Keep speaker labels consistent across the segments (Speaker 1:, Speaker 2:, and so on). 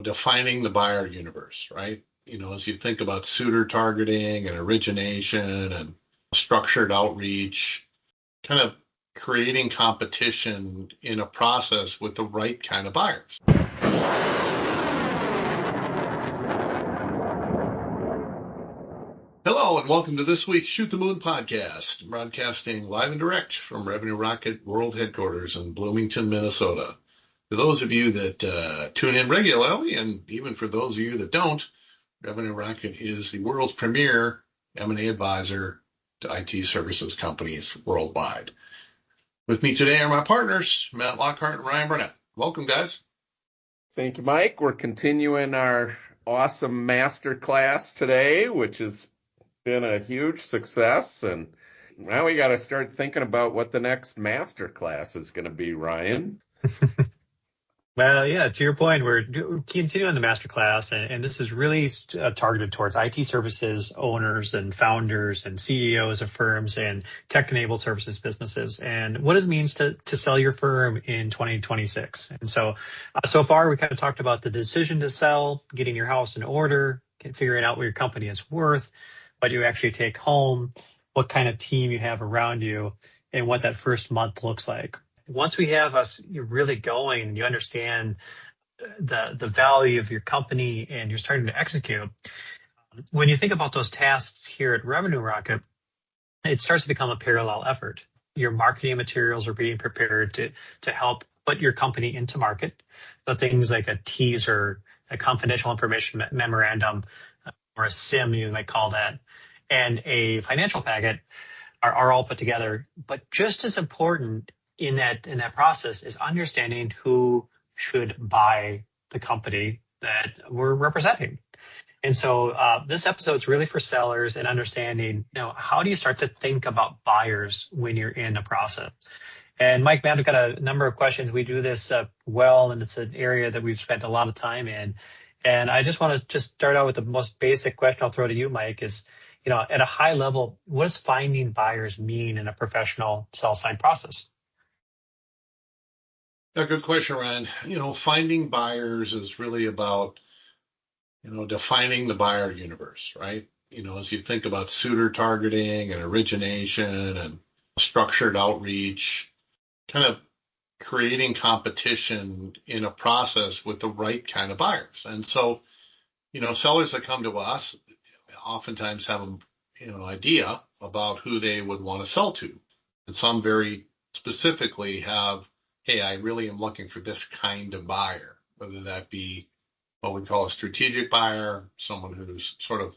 Speaker 1: defining the buyer universe, right? As you think about suitor targeting and origination and structured outreach, kind of creating competition in a process with the right kind of buyers. Hello, and welcome to this week's Shoot the Moon podcast, broadcasting live and direct from Revenue Rocket World Headquarters in Bloomington, Minnesota. For those of you that tune in regularly, and even for those of you that don't, Revenue Rocket is the world's premier M&A advisor to IT services companies worldwide. With me today are my partners, Matt Lockhart and Ryan Burnett. Welcome, guys.
Speaker 2: Thank you, Mike. We're continuing our awesome Masterclass today, which has been a huge success. And now we got to start thinking about what the next Masterclass is going to be, Ryan.
Speaker 3: Well, yeah, to your point, we're continuing the Masterclass, and this is really targeted towards IT services owners and founders and CEOs of firms and tech-enabled services businesses, and what it means to sell your firm in 2026. And so far, we kind of talked about the decision to sell, getting your house in order, figuring out what your company is worth, what you actually take home, what kind of team you have around you, and what that first month looks like. Once we have us really going, you understand the value of your company and you're starting to execute. When you think about those tasks here at Revenue Rocket, it starts to become a parallel effort. Your marketing materials are being prepared to help put your company into market. So things like a teaser, a confidential information memorandum, or a SIM, you might call that, and a financial packet are all put together. But just as important in that process is understanding who should buy the company that we're representing. And so this episode is really for sellers and understanding, how do you start to think about buyers when you're in a process? And Mike, Matt, we've got a number of questions. We do this well, and it's an area that we've spent a lot of time in. And I just want to start out with the most basic question I'll throw to you, Mike, is, at a high level, what does finding buyers mean in a professional sell-side process?
Speaker 1: Yeah, good question, Ryan. Finding buyers is really about, defining the buyer universe, right? As you think about suitor targeting and origination and structured outreach, kind of creating competition in a process with the right kind of buyers. And so, sellers that come to us oftentimes have an idea about who they would want to sell to. And some very specifically have, hey, I really am looking for this kind of buyer, whether that be what we call a strategic buyer, someone who's sort of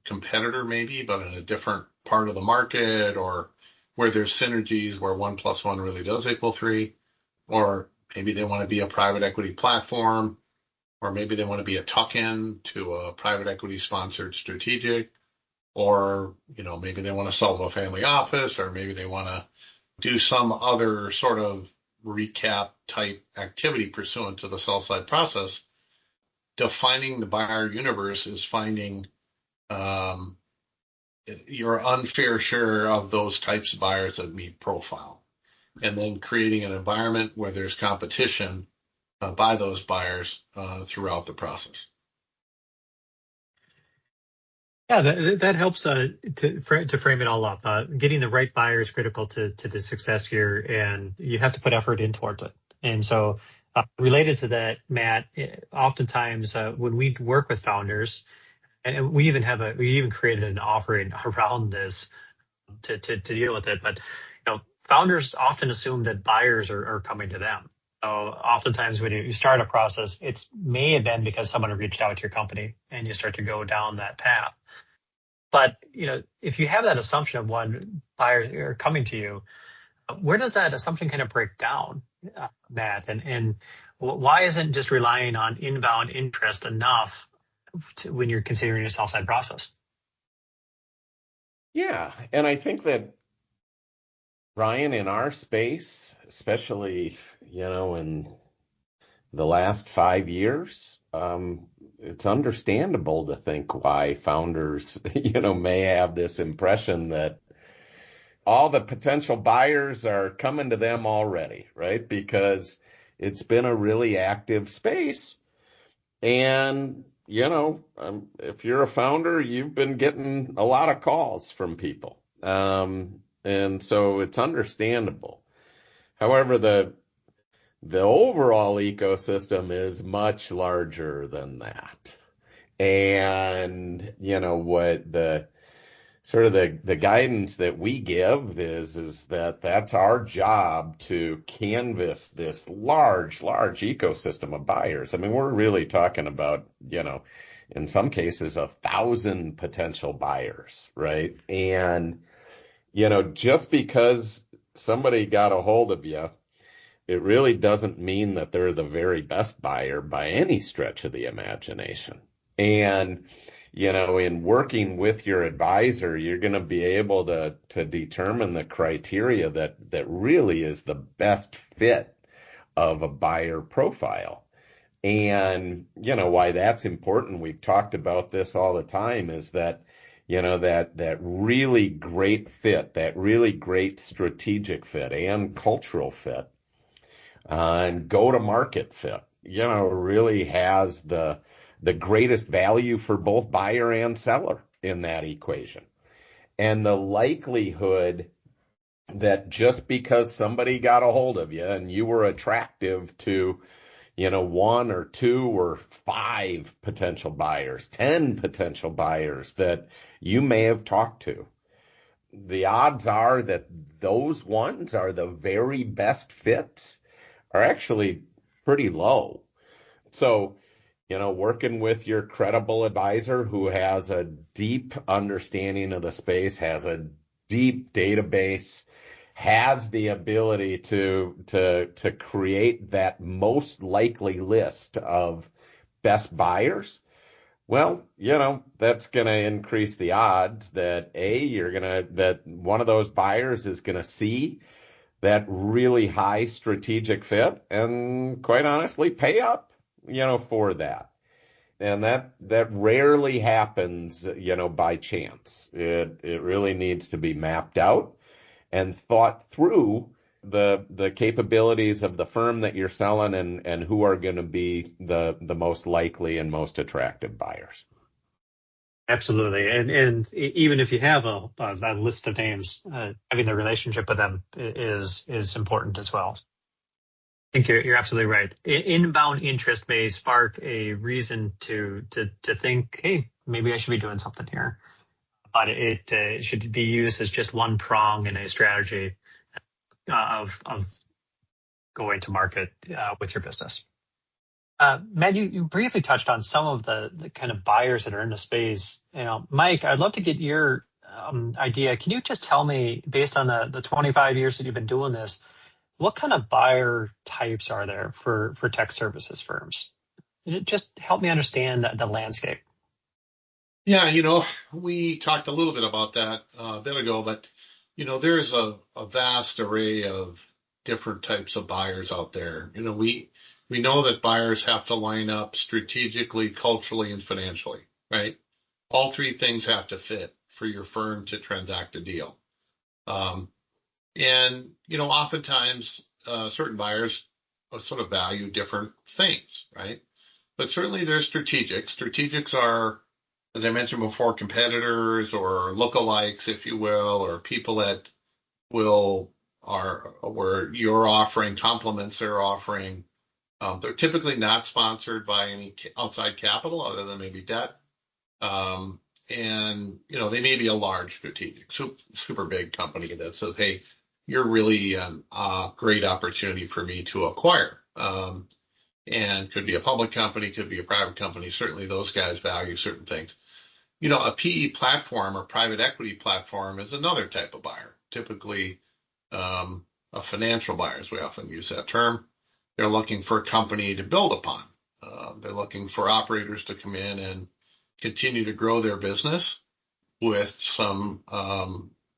Speaker 1: competitor maybe, but in a different part of the market, or where there's synergies where 1 + 1 really does equal 3, or maybe they want to be a private equity platform, or maybe they want to be a tuck-in to a private equity sponsored strategic, or, maybe they want to sell to a family office, or maybe they want to do some other sort of recap type activity pursuant to the sell side process. Defining the buyer universe is finding your unfair share of those types of buyers that meet profile, and then creating an environment where there's competition by those buyers throughout the process.
Speaker 3: Yeah, that helps to frame it all up. Getting the right buyer is critical to the success here, and you have to put effort in towards it. And so related to that, Matt, oftentimes when we work with founders, and we even created an offering around this to deal with it, but founders often assume that buyers are coming to them. So oftentimes when you start a process, it may have been because someone reached out to your company and you start to go down that path. But, if you have that assumption of one buyer coming to you, where does that assumption kind of break down, Matt? And why isn't just relying on inbound interest enough when you're considering a sell-side process?
Speaker 2: Yeah, and I think that, Ryan, in our space, especially, in the last 5 years, it's understandable to think why founders, may have this impression that all the potential buyers are coming to them already, right? Because it's been a really active space. And, if you're a founder, you've been getting a lot of calls from people. And so it's understandable. However, the overall ecosystem is much larger than that. And, what the sort of the guidance that we give is that that's our job to canvas this large ecosystem of buyers. I mean, we're really talking about, in some cases, 1,000 potential buyers, right? And, just because somebody got a hold of you, it really doesn't mean that they're the very best buyer by any stretch of the imagination. And, in working with your advisor, you're going to be able to determine the criteria that really is the best fit of a buyer profile. And, why that's important, we've talked about this all the time, is that, that really great fit, that really great strategic fit and cultural fit, and go-to-market fit, really has the greatest value for both buyer and seller in that equation. And the likelihood that just because somebody got a hold of you and you were attractive to, one or two or five potential buyers, 10 potential buyers that you may have talked to, the odds are that those ones are the very best fits are actually pretty low. So, working with your credible advisor who has a deep understanding of the space, has a deep database, has the ability to create that most likely list of best buyers, well, that's going to increase the odds that that one of those buyers is going to see that really high strategic fit and quite honestly pay up, for that. And that rarely happens, by chance. It really needs to be mapped out and thought through the capabilities of the firm that you're selling and who are going to be the most likely and most attractive buyers.
Speaker 3: Absolutely. And even if you have a list of names, having the relationship with them is important as well. I think you're absolutely right. Inbound interest may spark a reason to think, hey, maybe I should be doing something here. But it should be used as just one prong in a strategy of going to market with your business. Matt, you briefly touched on some of the kind of buyers that are in the space. Mike, I'd love to get your idea. Can you just tell me, based on the 25 years that you've been doing this, what kind of buyer types are there for tech services firms? Just help me understand the landscape.
Speaker 1: Yeah, we talked a little bit about that a bit ago, but, there's a vast array of different types of buyers out there. We know that buyers have to line up strategically, culturally, and financially, right? All three things have to fit for your firm to transact a deal. And, oftentimes certain buyers sort of value different things, right? But certainly there's strategics. Strategics are, as I mentioned before, competitors or lookalikes, if you will, or people that are where your offering complements their offering. They're typically not sponsored by any outside capital other than maybe debt. And, they may be a large strategic, super big company that says, hey, you're really a great opportunity for me to acquire. And could be a public company, could be a private company. Certainly those guys value certain things. A PE platform or private equity platform is another type of buyer, typically a financial buyer, as we often use that term. They're looking for a company to build upon. They're looking for operators to come in and continue to grow their business with some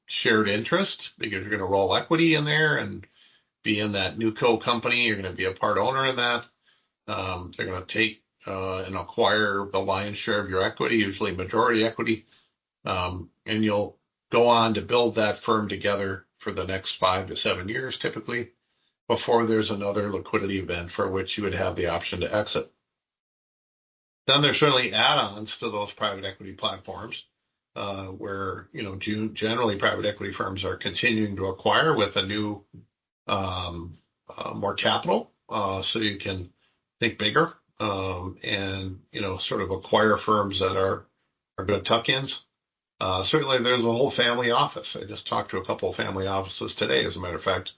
Speaker 1: shared interest, because you're going to roll equity in there and be in that new company. You're going to be a part owner in that. They're going to take and acquire the lion's share of your equity, usually majority equity, and you'll go on to build that firm together for the next 5 to 7 years, typically, before there's another liquidity event for which you would have the option to exit. Then there's certainly add-ons to those private equity platforms, where, generally private equity firms are continuing to acquire with a new, more capital, so you can think bigger, and, sort of acquire firms that are good tuck-ins. Certainly there's a whole family office. I just talked to a couple of family offices today, as a matter of fact.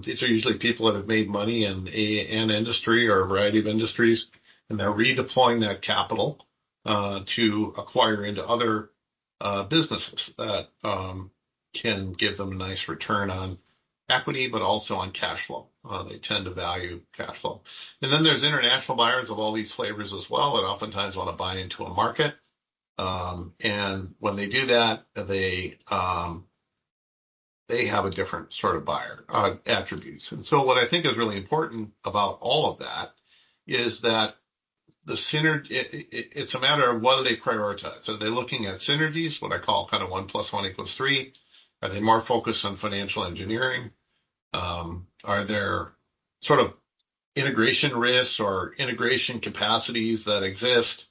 Speaker 1: These are usually people that have made money in an industry or a variety of industries, and they're redeploying that capital to acquire into other businesses that can give them a nice return on equity, but also on cash flow. They tend to value cash flow. And then there's international buyers of all these flavors as well that oftentimes want to buy into a market. And when they do that, they have a different sort of buyer attributes. And so what I think is really important about all of that is that the synergy, it's a matter of what do they prioritize? Are they looking at synergies, what I call kind of 1 + 1 = 3? Are they more focused on financial engineering? Are there sort of integration risks or integration capacities that exist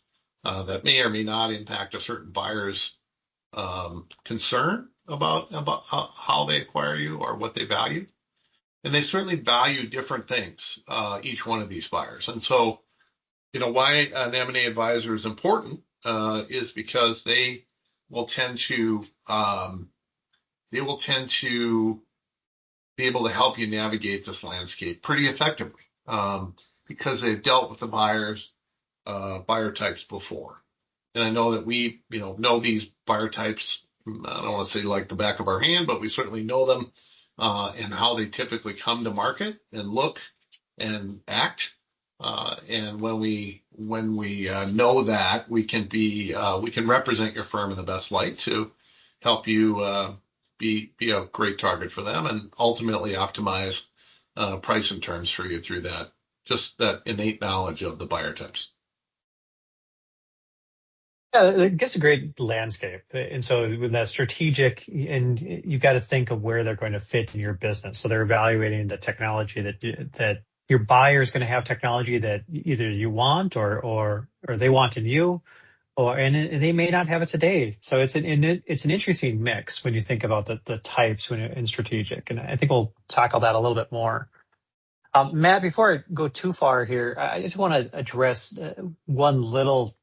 Speaker 1: that may or may not impact a certain buyer's concern about how they acquire you or what they value? And they certainly value different things, each one of these buyers. And so, why an M&A advisor is important is because they will tend to be able to help you navigate this landscape pretty effectively, because they've dealt with the buyer types before. And I know that we, know these buyer types. I don't want to say like the back of our hand, but we certainly know them, and how they typically come to market and look and act. And when we know that, we can represent your firm in the best light to help you be a great target for them and ultimately optimize price and terms for you through that innate knowledge of the buyer types.
Speaker 3: Yeah, it gives a great landscape. And so with that strategic, and you've got to think of where they're going to fit in your business. So they're evaluating the technology that your buyer is going to have technology that either you want or they want in you, and they may not have it today. So it's an interesting mix when you think about the types in strategic. And I think we'll tackle that a little bit more. Matt, before I go too far here, I just want to address one little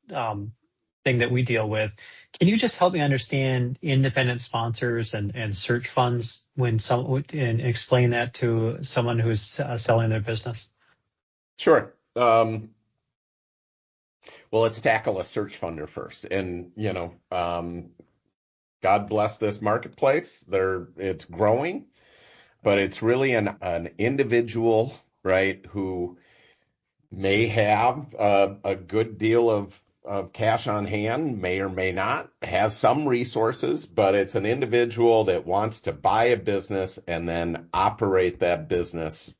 Speaker 3: thing that we deal with. Can you just help me understand independent sponsors and search funds and explain that to someone who's selling their business?
Speaker 2: Sure. Well, let's tackle a search funder first. And, God bless this marketplace. It's growing, but it's really an individual, right, who may have a good deal of cash on hand, may or may not, has some resources, but it's an individual that wants to buy a business and then operate that business,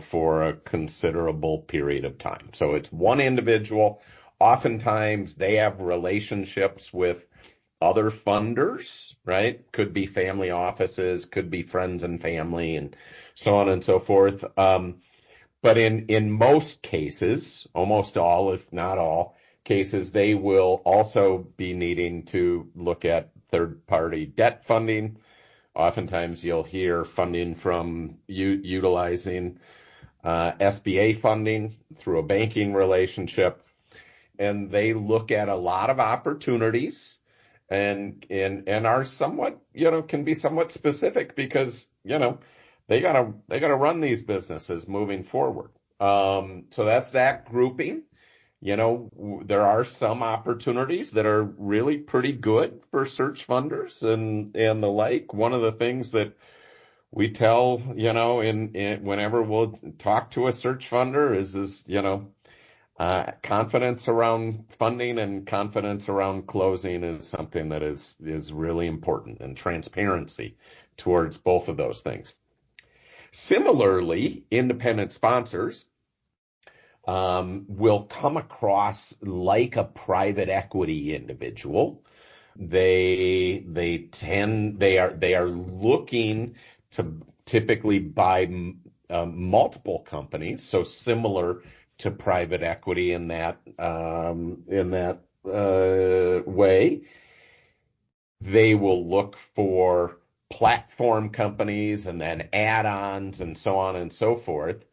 Speaker 2: for a considerable period of time. So it's one individual. Oftentimes they have relationships with other funders, right? Could be family offices, could be friends and family, and so on and so forth. But in most cases, almost all, if not all cases, they will also be needing to look at third-party debt funding. Oftentimes you'll hear funding from utilizing SBA funding through a banking relationship. And they look at a lot of opportunities and are somewhat, can be somewhat specific because, they gotta run these businesses moving forward. So that's that grouping. There are some opportunities that are really pretty good for search funders and the like. One of the things that we tell, whenever we'll talk to a search funder is confidence around funding and confidence around closing is something that is really important, and transparency towards both of those things. Similarly, independent sponsors will come across like a private equity individual. They are looking to typically buy multiple companies, so similar to private equity in that way. They will look for platform companies and then add-ons and so on and so forth.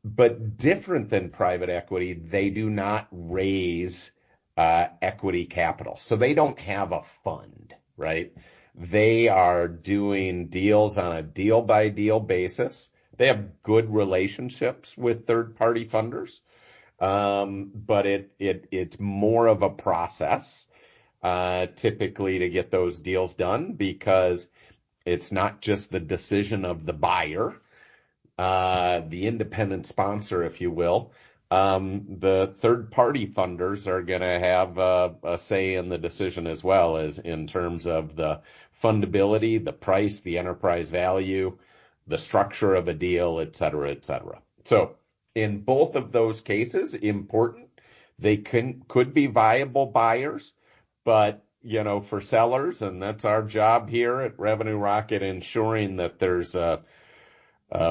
Speaker 2: But different than private equity, they do not raise equity capital. So they don't have a fund, right? They are doing deals on a deal-by-deal basis. They have good relationships with third-party funders, but it's more of a process typically to get those deals done, because it's not just the decision of the buyer, the independent sponsor, if you will. The third-party funders are going to have a say in the decision as well, as in terms of the fundability, the price, the enterprise value, the structure of a deal, et cetera, et cetera. So in both of those cases, important, they could be viable buyers, but for sellers, and that's our job here at Revenue Rocket, ensuring that there's a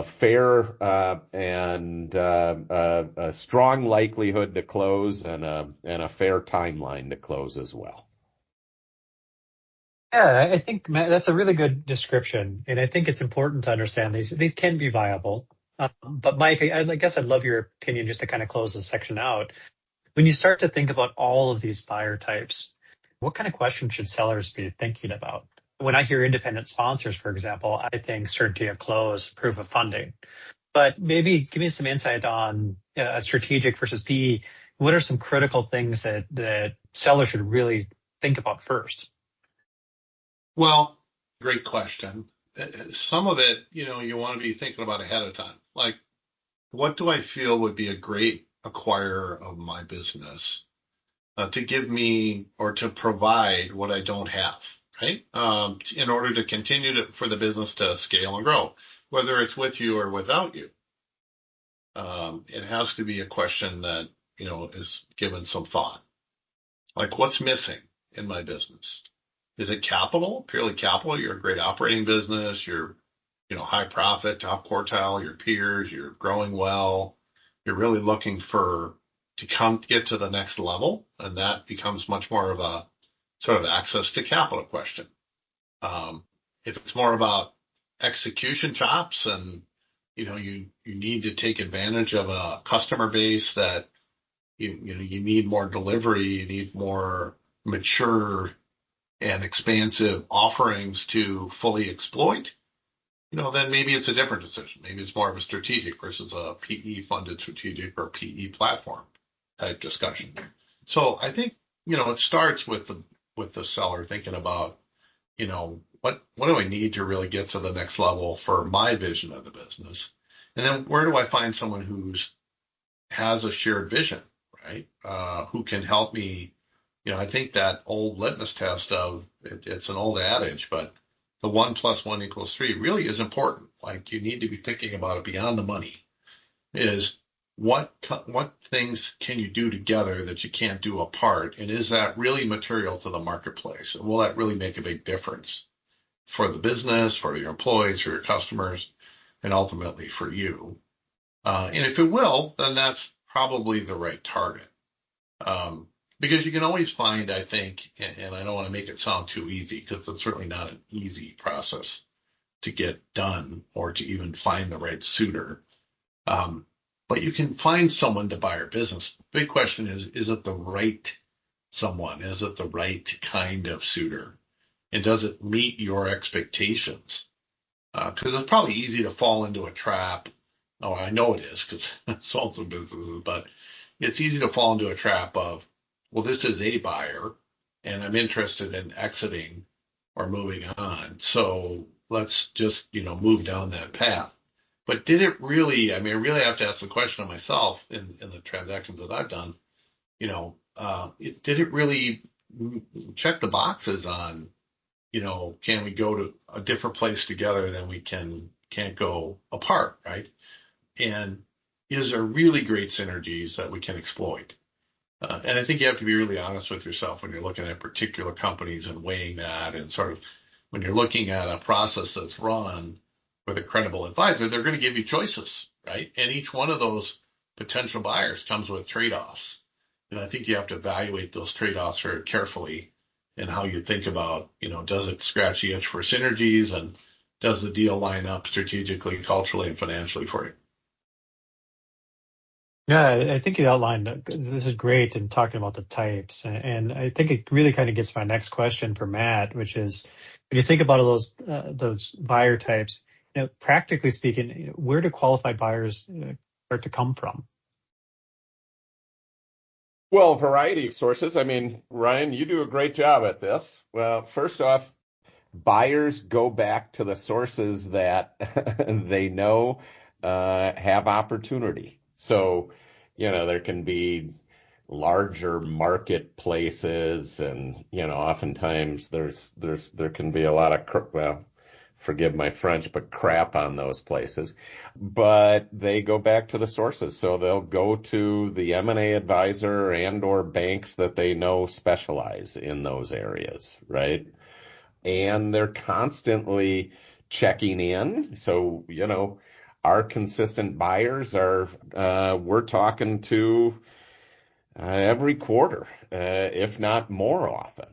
Speaker 2: fair and a strong likelihood to close and a fair timeline to close as well.
Speaker 3: Yeah, I think, Matt, that's a really good description, and I think it's important to understand these can be viable. But Mike, I guess I'd love your opinion just to kind of close this section out. When you start to think about all of these buyer types, what kind of questions should sellers be thinking about? When I hear independent sponsors, for example, I think certainty of close, proof of funding. But maybe give me some insight on a strategic versus PE. What are some critical things that sellers should really think about first?
Speaker 1: Well, great question. Some of it, you want to be thinking about ahead of time. Like, what do I feel would be a great acquirer of my business to give me or to provide what I don't have, right? In order to continue for the business to scale and grow, whether it's with you or without you. It has to be a question that, is given some thought. Like, what's missing in my business? Is it capital, purely capital? You're a great operating business. You're, high profit, top quartile, your peers, you're growing well. You're really looking to get to the next level. And that becomes much more of a sort of access to capital question. If it's more about execution chops and, you need to take advantage of a customer base that, you need more delivery, you need more mature and expansive offerings to fully exploit, then maybe it's a different decision. Maybe it's more of a strategic versus a PE funded strategic or PE platform type discussion. So I think, it starts with the seller thinking about, what do I need to really get to the next level for my vision of the business? And then where do I find someone has a shared vision, right? Who can help me. I think that old litmus test of it's an old adage, but the 1 + 1 = 3 really is important. Like, you need to be thinking about it beyond the money. Is what things can you do together that you can't do apart, and is that really material to the marketplace? And will that really make a big difference for the business, for your employees, for your customers, and ultimately for you? And if it will, then that's probably the right target. Because you can always find, I think, and I don't want to make it sound too easy, because it's certainly not an easy process to get done or to even find the right suitor. But you can find someone to buy your business. Big question is it the right someone? Is it the right kind of suitor? And does it meet your expectations? Because it's probably easy to fall into a trap. Oh, I know it is, because I've sold some businesses, but it's easy to fall into a trap of, well, this is a buyer, and I'm interested in exiting or moving on. So let's just, move down that path. But did it really, I really have to ask the question of myself in the transactions that I've done, did it really check the boxes on, can we go to a different place together than we can't go apart, right? And is there really great synergies that we can exploit? And I think you have to be really honest with yourself when you're looking at particular companies and weighing that, and sort of when you're looking at a process that's run with a credible advisor, they're going to give you choices, right? And each one of those potential buyers comes with trade-offs. And I think you have to evaluate those trade-offs very carefully and how you think about, does it scratch the itch for synergies, and does the deal line up strategically, culturally, and financially for you?
Speaker 3: Yeah, I think you outlined this is great in talking about the types, and I think it really kind of gets to my next question for Matt, which is when you think about those buyer types, practically speaking, where do qualified buyers start to come from?
Speaker 2: Well, a variety of sources. I mean, Ryan, you do a great job at this. Well, first off, buyers go back to the sources that they know have opportunity. So, there can be larger marketplaces, and oftentimes there can be a lot of forgive my French, but crap on those places. But they go back to the sources. So they'll go to the M&A advisor and or banks that they know specialize in those areas, right? And they're constantly checking in. So, our consistent buyers we're talking to every quarter, if not more often.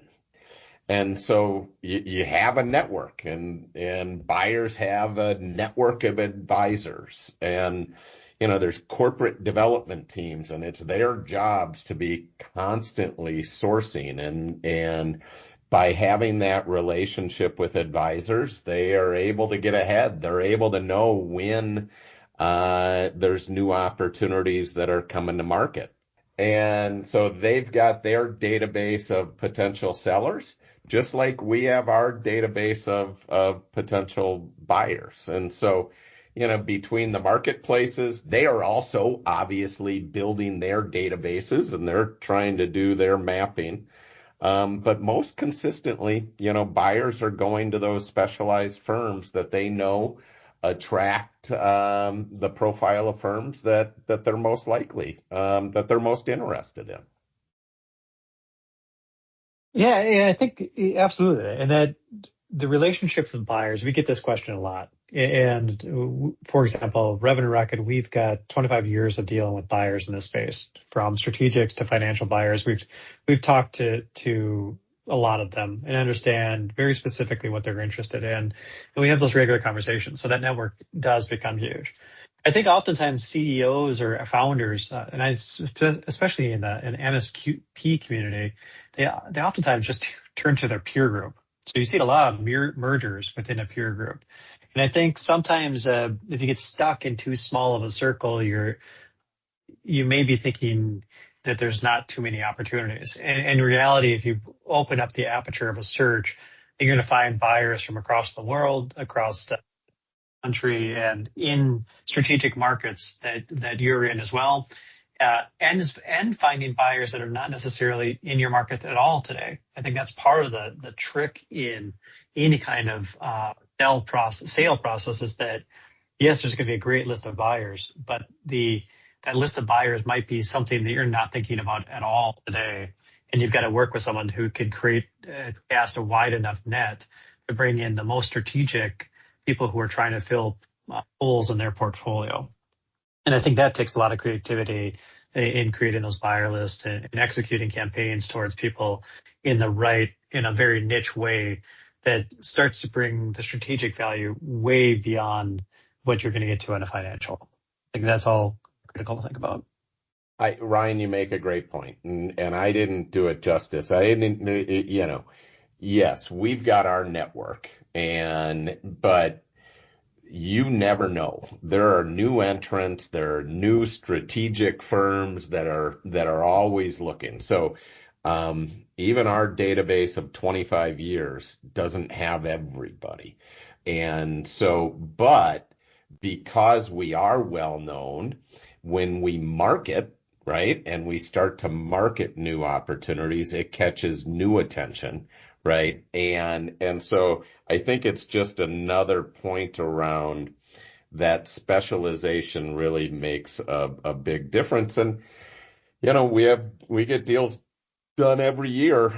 Speaker 2: And so you have a network, and buyers have a network of advisors, and there's corporate development teams, and it's their jobs to be constantly sourcing, and by having that relationship with advisors, they are able to get ahead. They're able to know when there's new opportunities that are coming to market. And so they've got their database of potential sellers, just like we have our database of potential buyers. And so, between the marketplaces, they are also obviously building their databases, and they're trying to do their mapping. But most consistently, buyers are going to those specialized firms that they know attract the profile of firms that they're most likely, that they're most interested in.
Speaker 3: Yeah, I think absolutely. And that the relationships with buyers, we get this question a lot. And for example, Revenue Rocket, we've got 25 years of dealing with buyers in this space, from strategics to financial buyers. We've talked to a lot of them and understand very specifically what they're interested in. And we have those regular conversations. So that network does become huge. I think oftentimes CEOs or founders, and especially in an MSP community, they oftentimes just turn to their peer group. So you see a lot of mergers within a peer group. And I think sometimes if you get stuck in too small of a circle, you may be thinking that there's not too many opportunities. And in reality, if you open up the aperture of a search, you're going to find buyers from across the world, across the country, and in strategic markets that you're in as well, and finding buyers that are not necessarily in your market at all today. I think that's part of the trick in any kind of sale process is that, yes, there's going to be a great list of buyers, but that list of buyers might be something that you're not thinking about at all today. And you've got to work with someone who can cast a wide enough net to bring in the most strategic people who are trying to fill holes in their portfolio. And I think that takes a lot of creativity in creating those buyer lists and executing campaigns towards people in a very niche way that starts to bring the strategic value way beyond what you're going to get to in a financial. I think that's all critical to think about.
Speaker 2: Ryan, you make a great point, and I didn't do it justice. I didn't, yes, we've got our network, but you never know. There are new entrants, there are new strategic firms that are always looking. So even our database of 25 years doesn't have everybody. And so, but because we are well known, when we market, right, and we start to market new opportunities, it catches new attention, right? And so I think it's just another point around that specialization really makes a big difference. And we get deals done every year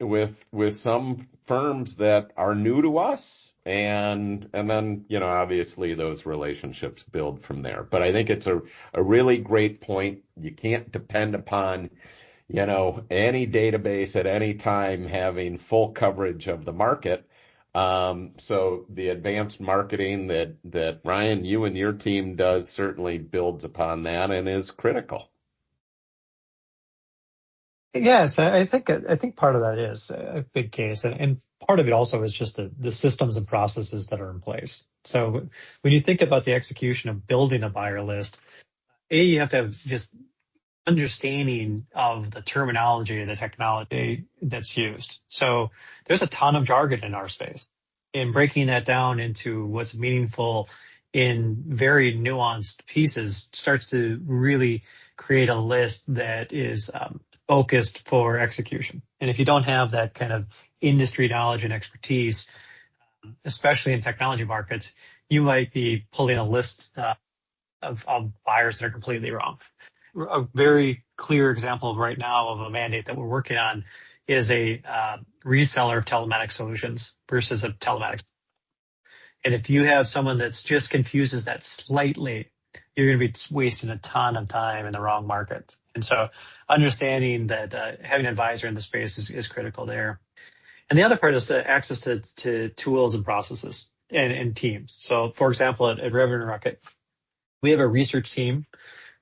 Speaker 2: with some firms that are new to us, And then, obviously those relationships build from there. But I think it's a really great point. You can't depend upon, any database at any time having full coverage of the market. So the advanced marketing that Ryan, you and your team does certainly builds upon that and is critical.
Speaker 3: Yes, I think part of that is a big case, and part of it also is just the systems and processes that are in place. So when you think about the execution of building a buyer list, you have to have just understanding of the terminology and the technology that's used. So there's a ton of jargon in our space, and breaking that down into what's meaningful in very nuanced pieces starts to really create a list that is focused for execution. And if you don't have that kind of industry knowledge and expertise, especially in technology markets, you might be pulling a list of buyers that are completely wrong. A very clear example right now of a mandate that we're working on is a reseller of telematics solutions versus a telematics. And if you have someone that's just confuses that slightly, you're going to be wasting a ton of time in the wrong market. And so understanding that having an advisor in the space is critical there. And the other part is the access to tools and processes and teams. So for example, at Revenue Rocket, we have a research team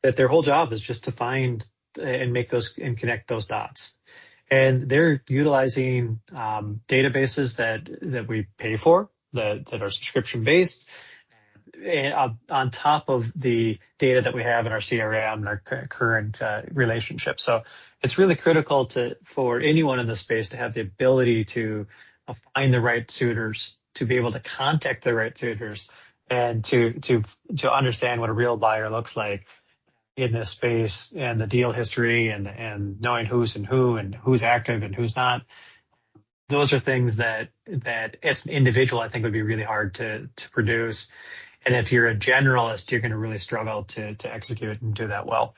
Speaker 3: that their whole job is just to find and make those and connect those dots. And they're utilizing databases that we pay for, that are subscription based, and on top of the data that we have in our CRM and our current relationship. So it's really critical for anyone in the space to have the ability to find the right suitors, to be able to contact the right suitors, and to understand what a real buyer looks like in this space, and the deal history, and knowing who's and who's active and who's not. Those are things that as an individual, I think would be really hard to produce. And if you're a generalist, you're going to really struggle to execute and do that well.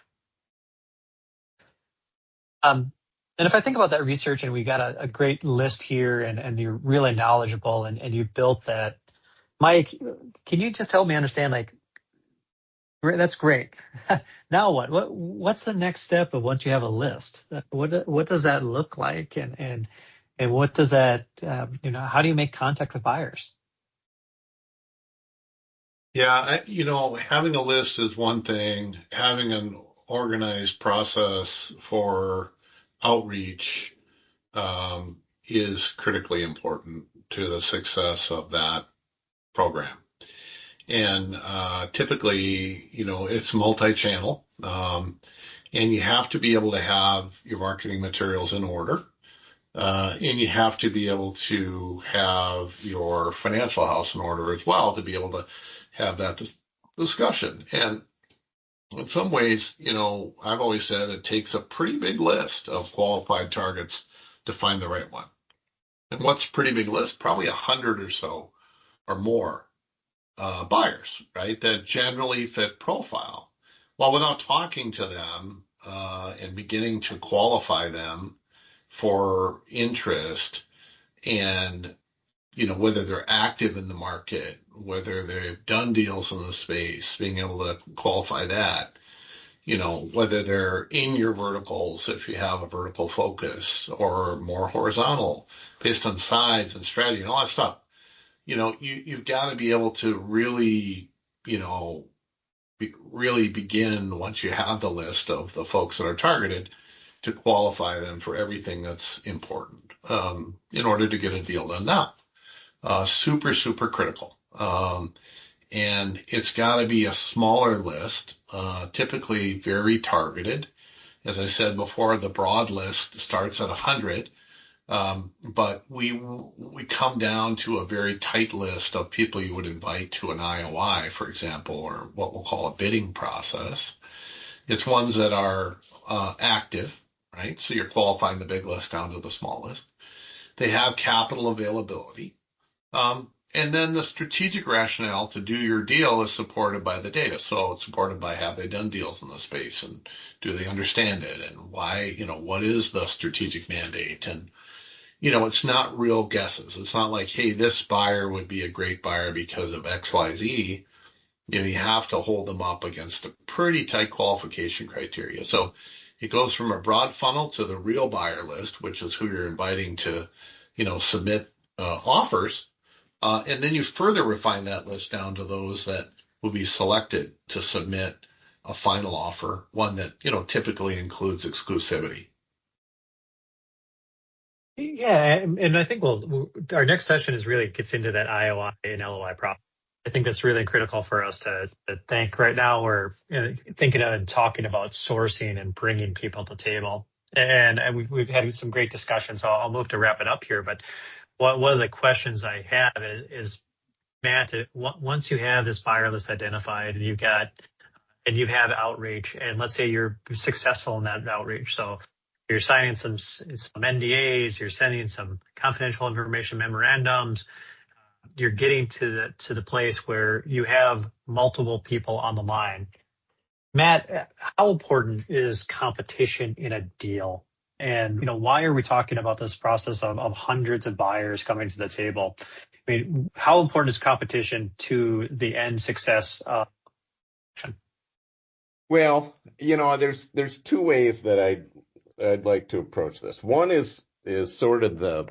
Speaker 3: And if I think about that research, and we got a great list here, and you're really knowledgeable, and you built that, Mike, can you just help me understand, like, that's great. Now what? What's the next step of once you have a list? What does that look like? And what does that, how do you make contact with buyers?
Speaker 1: Yeah, having a list is one thing. Having an organized process for outreach is critically important to the success of that program. And typically, it's multi-channel, and you have to be able to have your marketing materials in order. And you have to be able to have your financial house in order as well to be able to have that discussion. And in some ways, I've always said it takes a pretty big list of qualified targets to find the right one. And what's a pretty big list? Probably 100 or so or more buyers, right, that generally fit profile. Well, without talking to them and beginning to qualify them for interest, and whether they're active in the market, whether they've done deals in the space, being able to qualify that, whether they're in your verticals if you have a vertical focus, or more horizontal based on size and strategy and all that stuff. You've got to be able to really really begin, once you have the list of the folks that are targeted, to qualify them for everything that's important in order to get a deal done now. Super, super critical. And it's got to be a smaller list, typically very targeted. As I said before, the broad list starts at 100, but we come down to a very tight list of people you would invite to an IOI, for example, or what we'll call a bidding process. It's ones that are active, right? So you're qualifying the big list down to the small list. They have capital availability. And then the strategic rationale to do your deal is supported by the data. So it's supported by, have they done deals in the space, and do they understand it, and why, what is the strategic mandate, and it's not real guesses. It's not like, hey, this buyer would be a great buyer because of XYZ. You have to hold them up against a pretty tight qualification criteria. So it goes from a broad funnel to the real buyer list, which is who you're inviting to, submit offers. And then you further refine that list down to those that will be selected to submit a final offer, one that, typically includes exclusivity.
Speaker 3: Yeah, and I think our next session is really gets into that IOI and LOI process. I think that's really critical for us to think right now. We're thinking and talking about sourcing and bringing people to the table, and we've had some great discussions. So I'll move to wrap it up here. But one of the questions I have is Matt, once you have this buyer list identified and you have outreach, and let's say you're successful in that outreach, so you're signing some NDAs, you're sending some confidential information memorandums, you're getting to the place where you have multiple people on the line. Matt, how important is competition in a deal? And why are we talking about this process of hundreds of buyers coming to the table? I mean, how important is competition to the end success?
Speaker 2: Well, there's two ways that I'd like to approach this. One is sort of the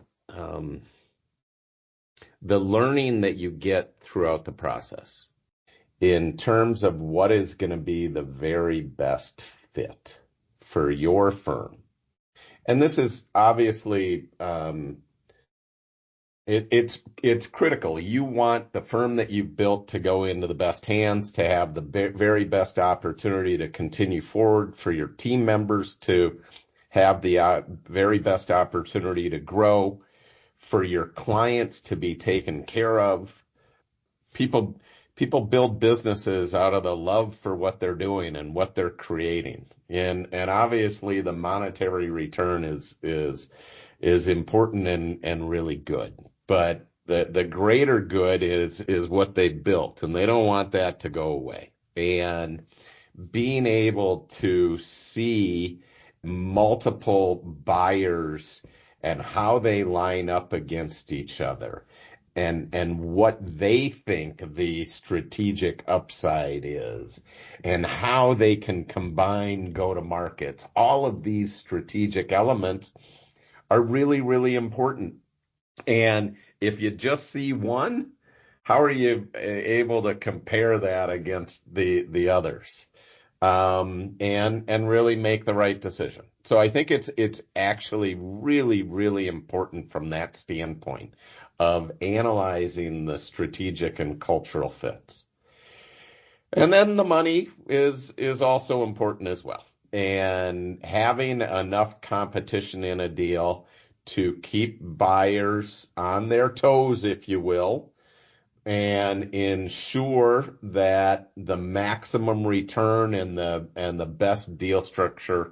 Speaker 2: learning that you get throughout the process in terms of what is going to be the very best fit for your firm. And this is obviously it's critical. You want the firm that you've built to go into the best hands, to have the very best opportunity to continue forward, for your team members to have the very best opportunity to grow, for your clients to be taken care of. People build businesses out of the love for what they're doing and what they're creating. And obviously the monetary return is important and really good. But the greater good is what they built, and they don't want that to go away. And being able to see multiple buyers and how they line up against each other and what they think the strategic upside is and how they can combine go-to-markets. All of these strategic elements are really, really important. And if you just see one, how are you able to compare that against the others? And really make the right decision. So I think it's actually really, really important from that standpoint of analyzing the strategic and cultural fits. And then the money is also important as well. And having enough competition in a deal to keep buyers on their toes, if you will, and ensure that the maximum return and the best deal structure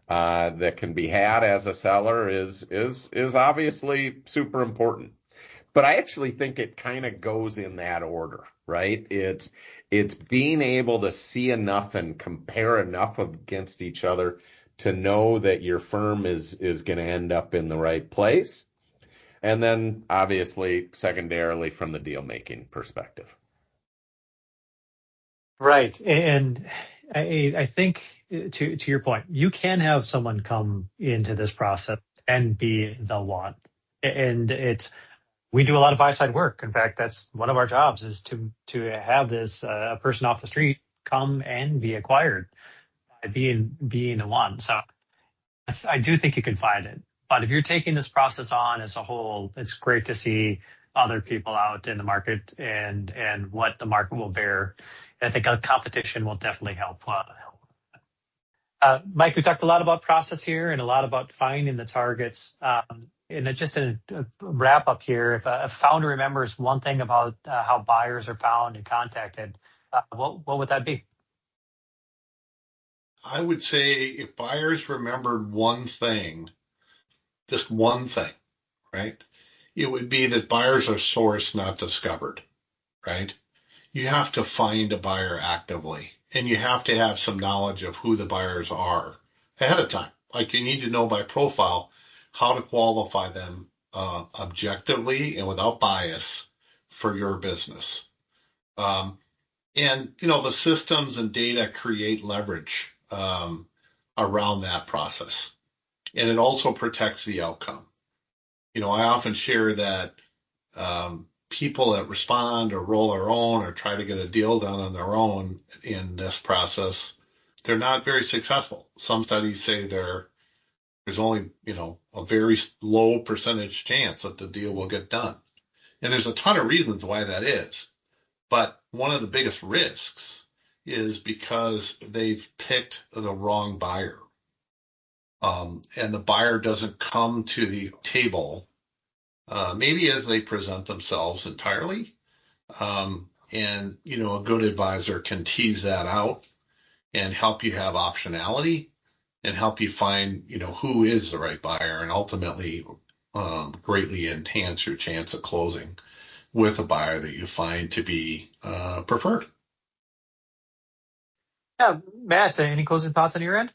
Speaker 2: that can be had as a seller is obviously super important. But I actually think it kind of goes in that order, right? It's being able to see enough and compare enough against each other to know that your firm is going to end up in the right place. And then obviously secondarily from the deal making perspective.
Speaker 3: Right. And I think to your point, you can have someone come into this process and be the one. And we do a lot of buy side work. In fact, that's one of our jobs is to have this a person off the street come and be acquired by being the one. So I do think you can find it. But if you're taking this process on as a whole, it's great to see other people out in the market and what the market will bear. And I think a competition will definitely help. Mike, we talked a lot about process here and a lot about finding the targets. And just a wrap up here, if a founder remembers one thing about how buyers are found and contacted, what would that be?
Speaker 1: I would say if buyers remembered one thing, just one thing, right? It would be that buyers are sourced, not discovered, right? You have to find a buyer actively, and you have to have some knowledge of who the buyers are ahead of time. Like you need to know by profile how to qualify them objectively and without bias for your business. And, the systems and data create leverage around that process. And it also protects the outcome. I often share that people that respond or roll their own or try to get a deal done on their own in this process, they're not very successful. Some studies say there's only, a very low percentage chance that the deal will get done. And there's a ton of reasons why that is. But one of the biggest risks is because they've picked the wrong buyer. And the buyer doesn't come to the table, maybe as they present themselves entirely. And, a good advisor can tease that out and help you have optionality and help you find, who is the right buyer and ultimately greatly enhance your chance of closing with a buyer that you find to be preferred.
Speaker 3: Yeah, Matt, any closing thoughts on your end?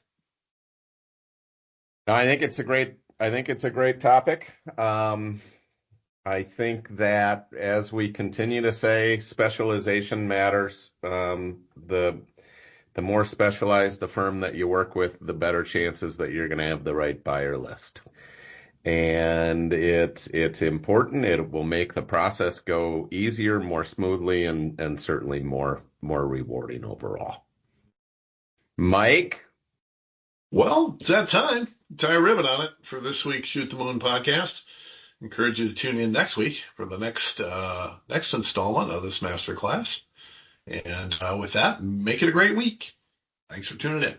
Speaker 2: No, I think it's a great topic. I think that as we continue to say, specialization matters. The more specialized the firm that you work with, the better chances that you're going to have the right buyer list. And it's important. It will make the process go easier, more smoothly, and certainly more rewarding overall. Mike?
Speaker 1: Well, it's that time. Tie a ribbon on it for this week's Shoot the Moon podcast. Encourage you to tune in next week for the next installment of this masterclass. And with that, make it a great week. Thanks for tuning in.